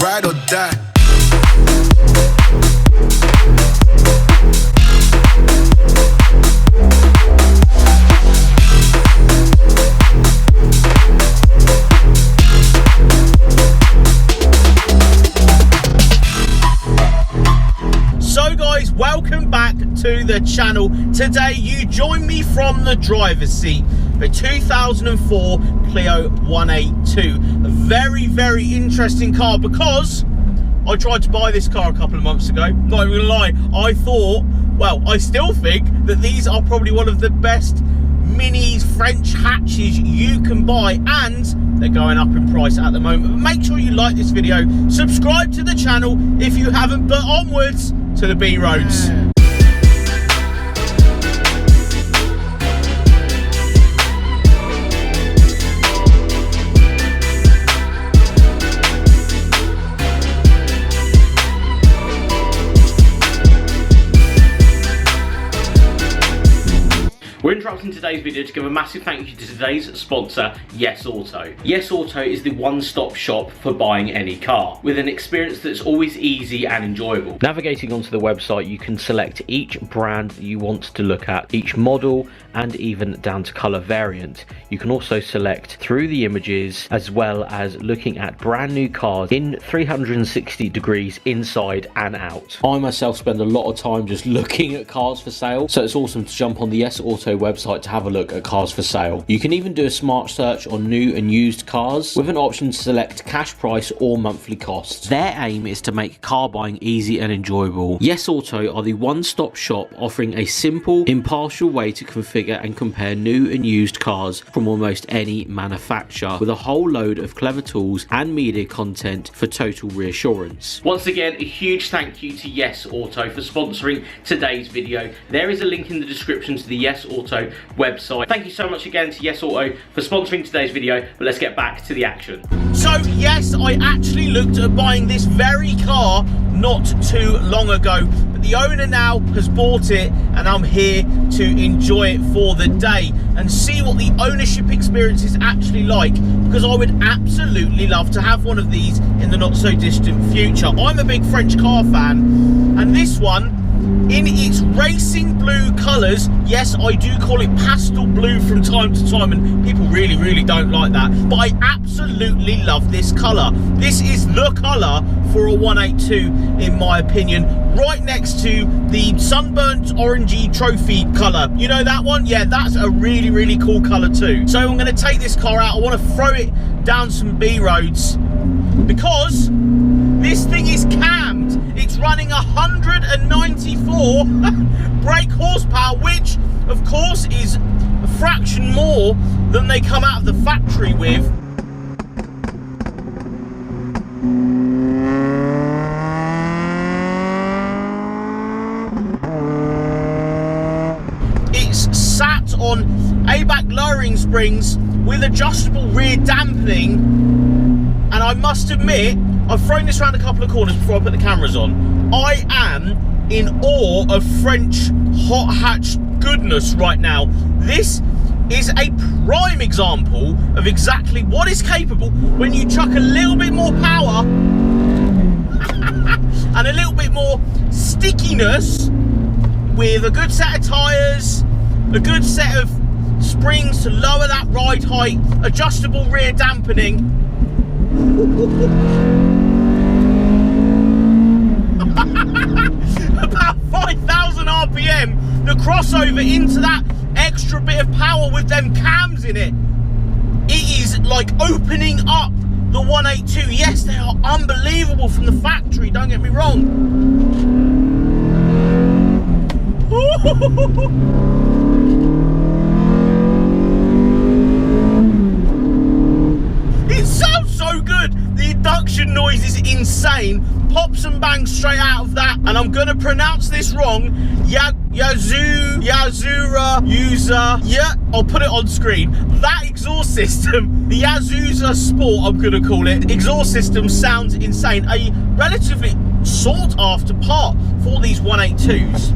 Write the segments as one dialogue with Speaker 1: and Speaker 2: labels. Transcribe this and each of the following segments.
Speaker 1: ride or die.
Speaker 2: So guys, welcome back to the channel. Today you join me from the driver's seat, a 2004 Clio 182. A very interesting car, because I tried to buy this car a couple of months ago. Not even gonna lie, I thought, well, I still think that these are probably one of the best mini French hatches you can buy, and they're going up in price at the moment. But make sure you like this video, subscribe to the channel if you haven't, but onwards to the B roads. We're interrupting today's video to give a massive thank you to today's sponsor, Yes Auto. Yes Auto is the one-stop shop for buying any car, with an experience that's always easy and enjoyable. Navigating onto the website, you can select each brand that you want to look at, each model, and even down to colour variant. You can also select through the images, as well as looking at brand new cars in 360 degrees inside and out. I myself spend a lot of time just looking at cars for sale, so it's awesome to jump on the Yes Auto website to have a look at cars for sale. You can even do a smart search on new and used cars with an option to select cash price or monthly costs. Their aim is to make car buying easy and enjoyable. Yes Auto are the one-stop shop offering a simple, impartial way to configure and compare new and used cars from almost any manufacturer, with a whole load of clever tools and media content for total reassurance. Once again, a huge thank you to Yes Auto for sponsoring today's video. There is a link in the description to the Yes Auto website. Thank you so much again to Yes Auto for sponsoring today's video, but let's get back to the action. So yes, I actually looked at buying this very car not too long ago, but the owner now has bought it and I'm here to enjoy it for the day and see what the ownership experience is actually like, because I would absolutely love to have one of these in the not so distant future. I'm a big French car fan, and this one, in its racing blue colours, yes, I do call it pastel blue from time to time, and people really don't like that, but I absolutely love this colour. This is the colour for a 182 in my opinion, right next to the sunburnt orangey trophy colour. You know that one? Yeah, that's a really cool colour too. So I'm going to take this car out. I want to throw it down some B roads, because this thing is cammed. It's running 194 brake horsepower, which of course is a fraction more than they come out of the factory with. It's sat on ABAC lowering springs with adjustable rear damping, and I must admit, I've thrown this around a couple of corners before I put the cameras on. I am in awe of French hot hatch goodness right now. This is a prime example of exactly what is capable when you chuck a little bit more power and a little bit more stickiness with a good set of tyres, a good set of springs to lower that ride height, adjustable rear dampening. About 5,000 RPM, the crossover into that extra bit of power with them cams in it. It is like opening up the 182. Yes, they are unbelievable from the factory, don't get me wrong. It sounds so good. The induction noise is insane. Pops and bangs straight out of that. And I'm gonna pronounce this wrong. Yazura, yeah, I'll put it on screen. That exhaust system, the Yazuza Sport, I'm gonna call it, exhaust system sounds insane. A relatively sought after part for these 182s.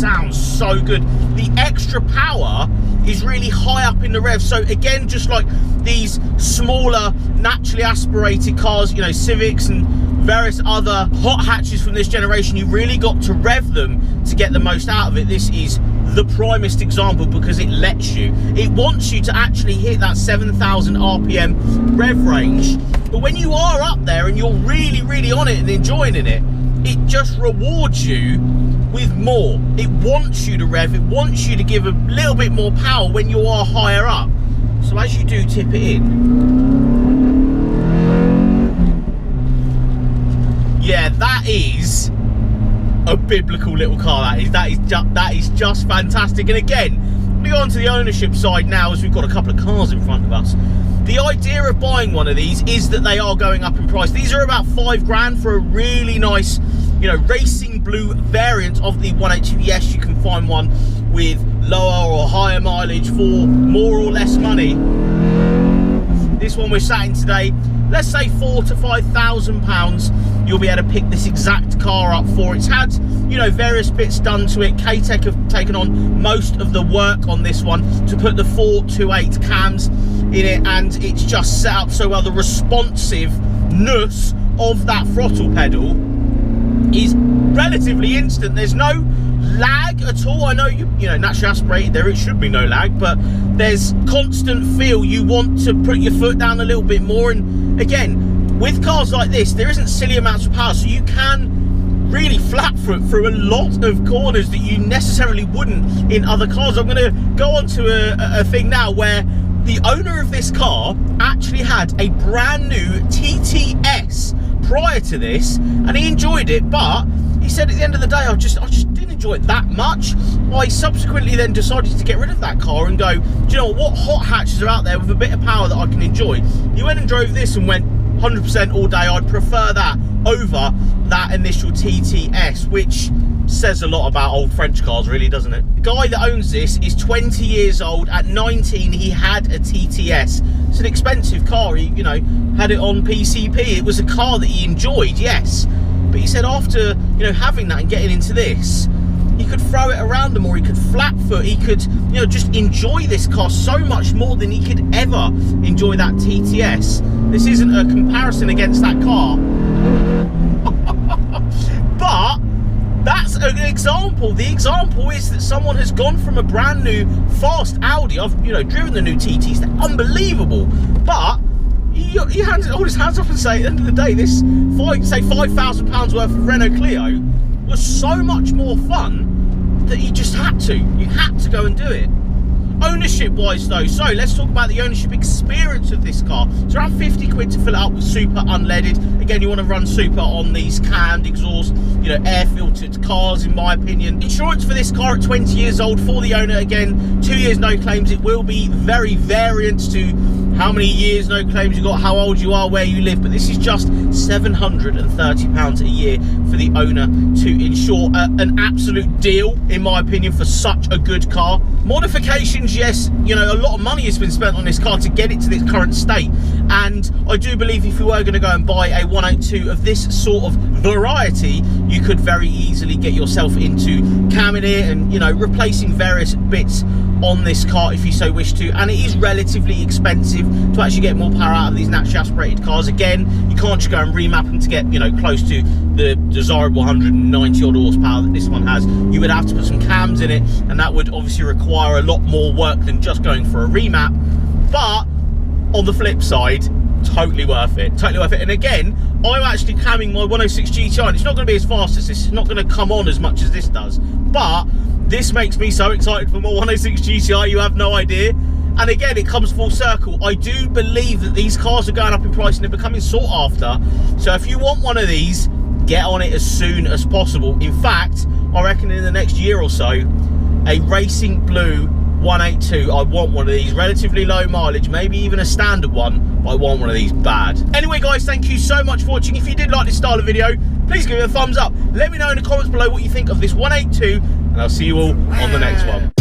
Speaker 1: sounds so good. The extra power is really high up in the rev. So again, just like these smaller naturally aspirated cars, you know, Civics and various other hot hatches from this generation, you really got to rev them to get the most out of it. This is the primest example because it lets you. It wants you to actually hit that 7,000 RPM rev range. But when you are up there and you're really, really on it and enjoying it, it just rewards you with more. It wants you to rev, it wants you to give a little bit more power when you are higher up. So as you do tip it in, yeah, that is a biblical little car. That is just fantastic. And again, we go on to the ownership side now, as we've got a couple of cars in front of us. The idea of buying one of these is that they are going up in price. These are about $5,000 for a really nice, you know, racing blue variant of the 180. Yes, you can find one with lower or higher mileage for more or less money. This one we're sat in today, let's say £4,000 to £5,000, you'll be able to pick this exact car up for. It's had, you know, various bits done to it. K-Tech have taken on most of the work on this one to put the 428 cams in it, and it's just set up so well. The responsiveness of that throttle pedal is relatively instant. There's no lag at all. I know you know, naturally aspirated, there it should be no lag, but there's constant feel. You want to put your foot down a little bit more, and again, with cars like this, there isn't silly amounts of power, so you can really flat foot through a lot of corners that you necessarily wouldn't in other cars. I'm going to go on to a thing now where the owner of this car actually had a brand new TTS prior to this, and he enjoyed it, but he said at the end of the day, I just didn't enjoy it that much. I subsequently then decided to get rid of that car and go, do you know what hot hatches are out there with a bit of power that I can enjoy? He went and drove this and went 100% all day. I'd prefer that over that initial TTS, which says a lot about old French cars, really, doesn't it? The guy that owns this is 20 years old. At 19, he had a TTS. It's an expensive car. He, you know, had it on PCP. It was a car that he enjoyed, yes. But he said after, you know, having that and getting into this, he could throw it around him, or he could flat foot, he could, you know, just enjoy this car so much more than he could ever enjoy that TTS. This isn't a comparison against that car. But that's an example. The example is that someone has gone from a brand new fast Audi. I've, you know, driven the new TTs, they're unbelievable, but he hold his hands up and say, at the end of the day, this say £5,000 worth of Renault Clio was so much more fun that you just had to. You had to go and do it. Ownership wise though, so let's talk about the ownership experience of this car. It's around 50 quid to fill it up with super unleaded. Again, you want to run super on these cammed exhaust, you know, air filtered cars, in my opinion. Insurance for this car at 20 years old for the owner, again, 2 years no claims. It will be very variant to how many years no claims you got, how old you are, where you live, but this is just £730 a year for the owner to insure. An absolute deal, in my opinion, for such a good car. Modifications, yes, you know, a lot of money has been spent on this car to get it to its current state, and I do believe if you were going to go and buy a 182 of this sort of variety, you could very easily get yourself into camming it and, you know, replacing various bits on this car if you so wish to. And it is relatively expensive to actually get more power out of these naturally aspirated cars. Again, you can't just go and remap them to get, you know, close to the desirable 190 odd horsepower that this one has. You would have to put some cams in it, and that would obviously require a lot more work than just going for a remap. But on the flip side, totally worth it, totally worth it. And again, I'm actually camming my 106 GTI, and it's not going to be as fast as this, it's not going to come on as much as this does, but this makes me so excited for my 106 GTI, you have no idea. And again, it comes full circle. I do believe that these cars are going up in price and they're becoming sought after. So if you want one of these, get on it as soon as possible. In fact, I reckon in the next year or so, a racing blue 182, I want one of these. Relatively low mileage, maybe even a standard one, but I want one of these bad. Anyway guys, thank you so much for watching. If you did like this style of video, please give it a thumbs up. Let me know in the comments below what you think of this 182, and I'll see you all on the next one.